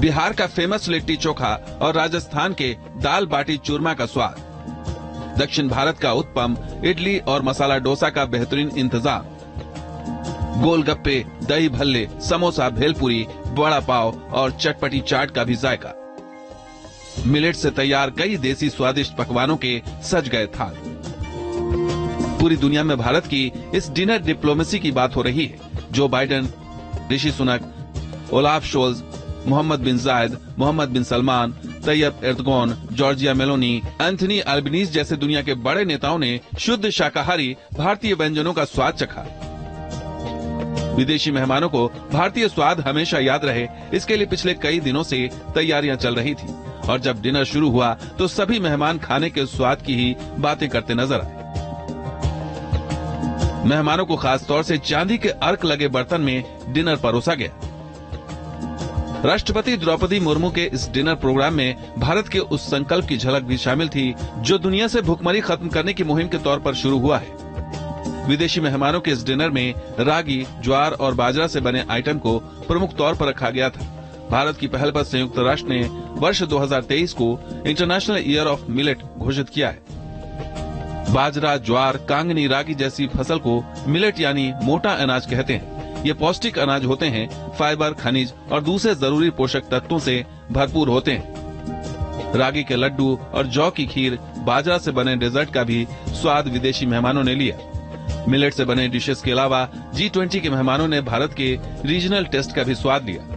बिहार का फेमस लिट्टी चोखा और राजस्थान के दाल बाटी चूरमा का स्वाद, दक्षिण भारत का उत्पम, इडली और मसाला डोसा का बेहतरीन इंतजाम, गोलगप्पे, दही भल्ले, समोसा, भेलपुरी, बड़ा पाव और चटपटी चाट का भी जायका। मिलेट से तैयार कई देसी स्वादिष्ट पकवानों के सज गए थाल। पूरी दुनिया में भारत की इस डिनर डिप्लोमेसी की बात हो रही है। Joe Biden, Rishi Sunak, Olaf Scholz, Mohammed bin Zayed, Mohammed bin Salman, Tayyip Erdogan, Giorgia Meloni, Anthony Albanese जैसे दुनिया के बड़े नेताओं ने शुद्ध शाकाहारी भारतीय व्यंजनों का स्वाद चखा। विदेशी मेहमानों को भारतीय स्वाद हमेशा याद रहे, इसके लिए पिछले कई दिनों से तैयारियां चल रही थी और जब डिनर शुरू हुआ तो सभी मेहमान खाने के स्वाद की ही बातें करते नजर आए। मेहमानों को खास तौर से चांदी के अर्क लगे बर्तन में डिनर परोसा गया। राष्ट्रपति द्रौपदी मुर्मू के इस डिनर प्रोग्राम में भारत के उस संकल्प की झलक भी शामिल थी जो दुनिया से भुखमरी खत्म करने की मुहिम के तौर पर शुरू हुआ है। विदेशी मेहमानों के इस डिनर में रागी, ज्वार और बाजरा से बने आइटम को प्रमुख तौर पर रखा गया था। भारत की पहल पर संयुक्त राष्ट्र ने वर्ष 2023 को इंटरनेशनल ईयर ऑफ मिलेट घोषित किया है। बाजरा, ज्वार, कांगनी, रागी जैसी फसल को मिलेट यानी मोटा अनाज कहते हैं। ये पौष्टिक अनाज होते हैं, फाइबर, खनिज और दूसरे जरूरी पोषक तत्वों से भरपूर होते हैं। रागी के लड्डू और जौ की खीर, बाजरा से बने डेजर्ट का भी स्वाद विदेशी मेहमानों ने लिया। मिलेट से बने डिशेस के अलावा G20 के मेहमानों ने भारत के रीजनल टेस्ट का भी स्वाद लिया।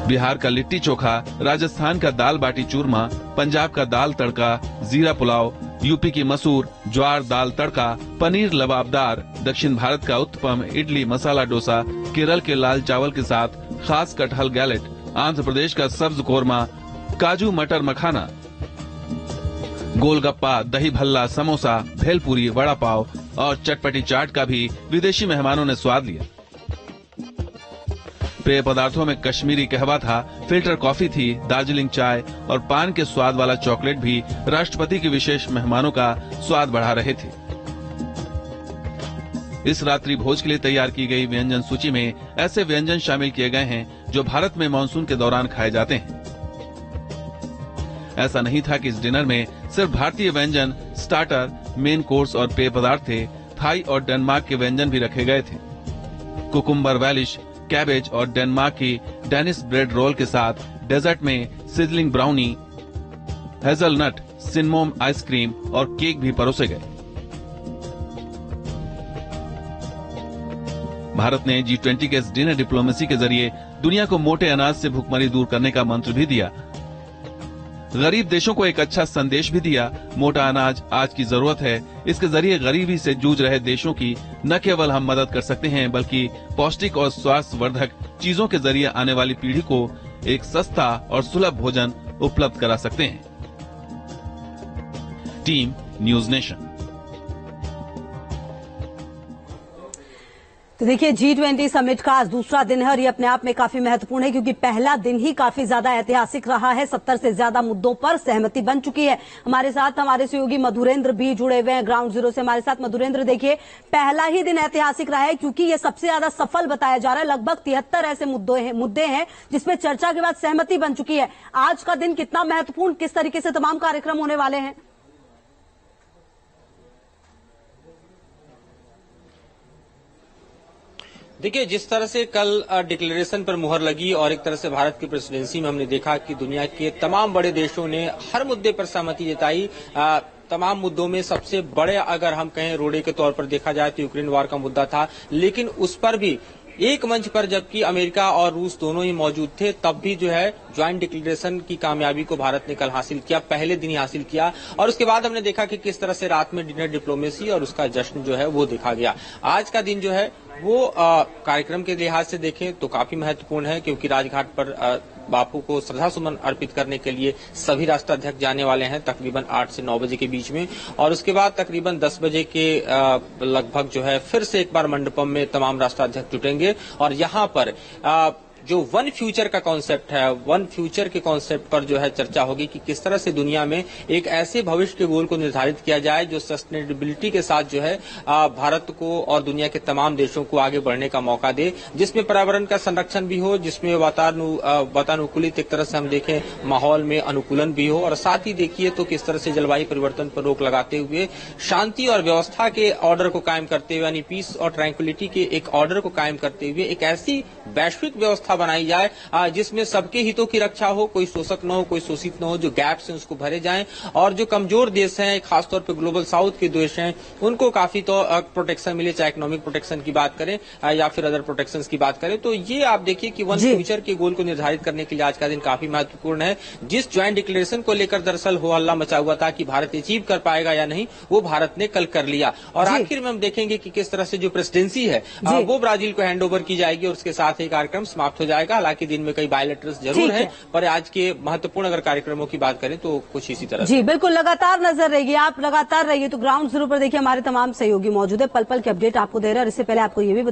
बिहार का लिट्टी चोखा, राजस्थान का दाल बाटी चूरमा, पंजाब का दाल तड़का, जीरा पुलाव, यूपी की मसूर, ज्वार दाल तड़का, पनीर लबाबदार, दक्षिण भारत का उत्पम, इडली, मसाला डोसा, केरल के लाल चावल के साथ खास कटहल गैलेट, आंध्र प्रदेश का सब्ज कोरमा, काजू मटर मखाना, गोलगप्पा, दही भल्ला, समोसा, भेलपुरी, वड़ा पाव और चटपटी चाट का भी विदेशी मेहमानों ने स्वाद लिया। पेय पदार्थों में कश्मीरी कहवा था, फिल्टर कॉफी थी, दार्जिलिंग चाय और पान के स्वाद वाला चॉकलेट भी राष्ट्रपति के विशेष मेहमानों का स्वाद बढ़ा रहे थे। इस रात्रि भोज के लिए तैयार की गई व्यंजन सूची में ऐसे व्यंजन शामिल किए गए हैं जो भारत में मानसून के दौरान खाए जाते हैं। ऐसा नहीं था कि इस डिनर में सिर्फ भारतीय व्यंजन, स्टार्टर, मेन कोर्स और पेय पदार्थ थे। थाई और डेनमार्क के व्यंजन भी रखे गए थे। कुकुम्बर वैलिश, कैबेज और डेनमार्क की डेनिस ब्रेड रोल के साथ डेजर्ट में सिजलिंग ब्राउनी, हेजलनट, सिनमोम आइसक्रीम और केक भी परोसे गए। भारत ने G20 के इस डिनर डिप्लोमेसी के जरिए दुनिया को मोटे अनाज से भुखमरी दूर करने का मंत्र भी दिया। गरीब देशों को एक अच्छा संदेश भी दिया। मोटा अनाज आज की जरूरत है। इसके जरिए गरीबी से जूझ रहे देशों की न केवल हम मदद कर सकते हैं बल्कि पौष्टिक और स्वास्थ्यवर्धक चीजों के जरिए आने वाली पीढ़ी को एक सस्ता और सुलभ भोजन उपलब्ध करा सकते हैं। Team news nation. तो देखिए, G20 समिट का आज दूसरा दिन है और ये अपने आप में काफी महत्वपूर्ण है क्योंकि पहला दिन ही काफी ज्यादा ऐतिहासिक रहा है। 70 से ज्यादा मुद्दों पर सहमति बन चुकी है। हमारे साथ हमारे सहयोगी मधुरेंद्र भी जुड़े हुए हैं ग्राउंड जीरो से हमारे साथ। मधुरेंद्र, देखिए, पहला ही दिन ऐतिहासिक रहा है क्योंकि ये सबसे ज्यादा सफल बताया जा रहा है। लगभग 73 ऐसे मुद्दे हैं जिसमें चर्चा के बाद सहमति बन चुकी है। आज का दिन कितना महत्वपूर्ण, किस तरीके से तमाम कार्यक्रम होने वाले हैं? देखिए, जिस तरह से कल डिक्लेरेशन पर मुहर लगी और एक तरह से भारत की प्रेसिडेंसी में हमने देखा कि दुनिया के तमाम बड़े देशों ने हर मुद्दे पर सहमति जताई। तमाम मुद्दों में सबसे बड़े अगर हम कहें रोड़े के तौर पर देखा जाए तो यूक्रेन वार का मुद्दा था, लेकिन उस पर भी एक मंच पर जबकि अमेरिका और रूस दोनों ही मौजूद थे, तब भी जो है ज्वाइंट डिक्लेरेशन की कामयाबी को भारत ने कल हासिल किया, पहले दिन ही हासिल किया। और उसके बाद हमने देखा कि किस तरह से रात में डिनर डिप्लोमेसी और उसका जश्न जो है वो देखा गया। आज का दिन जो है वो कार्यक्रम के लिहाज से देखें तो काफी महत्वपूर्ण है क्योंकि राजघाट पर बापू को श्रद्धा सुमन अर्पित करने के लिए सभी राष्ट्राध्यक्ष जाने वाले हैं तकरीबन 8 से 9 बजे के बीच में, और उसके बाद तकरीबन 10 बजे के लगभग जो है फिर से एक बार मंडपम में तमाम राष्ट्राध्यक्ष जुटेंगे और यहाँ पर जो वन फ्यूचर का कॉन्सेप्ट है, वन फ्यूचर के कॉन्सेप्ट पर जो है चर्चा होगी कि किस तरह से दुनिया में एक ऐसे भविष्य के गोल को निर्धारित किया जाए जो सस्टेनेबिलिटी के साथ जो है भारत को और दुनिया के तमाम देशों को आगे बढ़ने का मौका दे, जिसमें पर्यावरण का संरक्षण भी हो, जिसमें वातानुकूलित एक तरह से हम देखें माहौल में अनुकूलन भी हो, और साथ ही देखिए तो किस तरह से जलवायु परिवर्तन पर रोक लगाते हुए शांति और व्यवस्था के ऑर्डर को कायम करते हुए, यानी पीस और ट्रैंक्विलिटी के एक ऑर्डर को कायम करते हुए एक ऐसी वैश्विक व्यवस्था बनाई जाए जिसमें सबके हितों की रक्षा हो, कोई शोषक न हो, कोई शोषित न हो, जो गैप्स हैं उसको भरे जाएं, और जो कमजोर देश हैं, खासतौर पर ग्लोबल साउथ के देश हैं, उनको काफी तो प्रोटेक्शन मिले, चाहे इकोनॉमिक प्रोटेक्शन की बात करें या फिर अदर प्रोटेक्शन की बात करें। तो ये आप देखिए कि वन फ्यूचर के गोल को निर्धारित करने के लिए आज का दिन काफी महत्वपूर्ण है। जिस ज्वाइंट डिक्लेरेशन को लेकर दरअसल हो हल्ला मचा हुआ था कि भारत अचीव कर पाएगा या नहीं, वो भारत ने कल कर लिया, और आखिर में हम देखेंगे कि किस तरह से जो प्रेसिडेंसी है वो ब्राजील को हैंड ओवर की जाएगी, और उसके साथ ही कार्यक्रम समाप्त हो जाएगा। हालांकि दिन में कई बायलैटरल्स जरूर है, पर आज के महत्वपूर्ण अगर कार्यक्रमों की बात करें तो कुछ इसी तरह जी बिल्कुल, लगातार नजर रहेगी, आप लगातार रहिए। तो ग्राउंड जीरो पर देखिए हमारे तमाम सहयोगी मौजूद है, पल पल के अपडेट आपको दे रहे हैं। और इससे पहले आपको ये भी